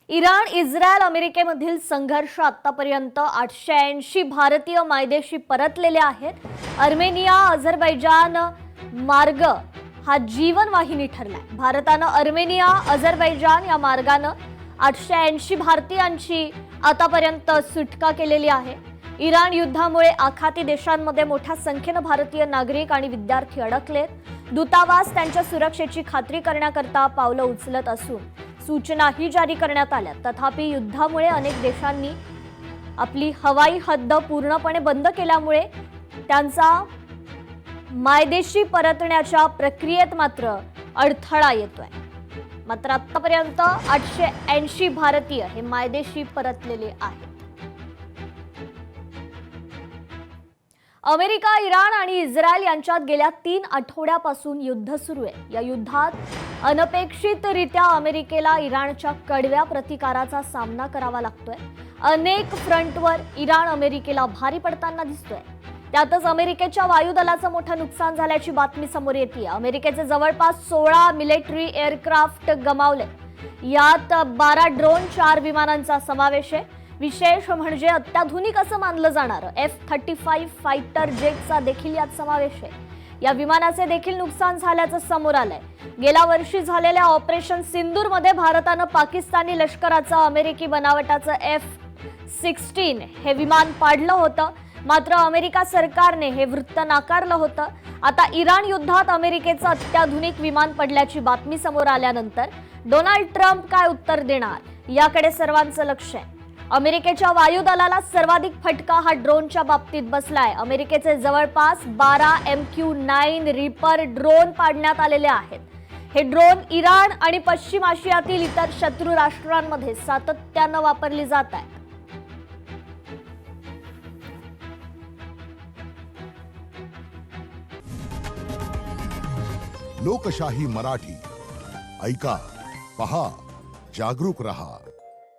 Iran, Israel, अमेरिकेमधील संघर्ष आतापर्यंत 880 भारतीय मायदेशी परतलेले आहेत. अर्मेनिया, अझरबैजान मार्ग हा जीवनवाहिनी ठरलाय. भारतानं अर्मेनिया, अझरबैजान या मार्गानं 880 भारतीयांची आतापर्यंत सुटका केलेली आहे. इराण युद्धामुळे आखाती देशांमध्ये मोठ्या संख्येने भारतीय नागरिक आणि विद्यार्थी अडकलेत. दूतावास त्यांच्या सुरक्षेची खात्री करण्याकरता पावलं उचलत असून सूचनाही जारी करण्यात आल्या. तथापि युद्धामुळे अनेक देशांनी आपली हवाई हद्द पूर्णपणे बंद केल्यामुळे त्यांचा मायदेशी परतण्याच्या प्रक्रियेत मात्र अडथळा येतोय. मात्र आतापर्यंत 880 भारतीय हे मायदेशी परतलेले आहेत. अमेरिका, इराण आणि इस्रायल यांच्यात गेल्या 3 आठवड्यापासून युद्ध सुरू आहे. या युद्धात अनपेक्षितरित्या अमेरिकेला इराणच्या कडव्या प्रतिकाराचा सामना करावा लागतोय. अनेक फ्रंटवर इराण अमेरिकेला भारी पडताना दिसतोय. त्यातच अमेरिकेच्या वायुदलाचं मोठं नुकसान झाल्याची बातमी समोर येते. अमेरिकेचे जवळपास 16 मिलिटरी एअरक्राफ्ट गमावले. यात 12 ड्रोन, 4 विमानांचा समावेश आहे. विशेष म्हणजे अत्याधुनिक असं मानलं जाणारं F-35 फायटर जेटचा देखील यात समावेश आहे. या विमानाचे देखील नुकसान झाल्याचं समोर आलंय. गेल्या वर्षी झालेल्या ऑपरेशन सिंदूरमध्ये भारतानं पाकिस्तानी लष्कराचं अमेरिकी बनावटाचं F-16 हे विमान पाडलं होतं. मात्र अमेरिका सरकारने हे वृत्त नाकारलं होतं. आता इराण युद्धात अमेरिकेचं अत्याधुनिक विमान पडल्याची बातमी समोर आल्यानंतर डोनाल्ड ट्रम्प काय उत्तर देणार याकडे सर्वांचं लक्ष आहे. अमेरिकेच्या वायुदलाला सर्वाधिक फटका हा ड्रोनच्या बाबतीत बसलाय. अमेरिकेचे जवळपास 12 MQ-9 रिपर ड्रोन पाडण्यात आलेले आहेत. हे ड्रोन इराण आणि पश्चिम आशियातील इतर शत्रू राष्ट्रांमध्ये सातत्यानं वापरली जात आहेत. लोकशाही मराठी ऐका, पहा, जागरूक रहा.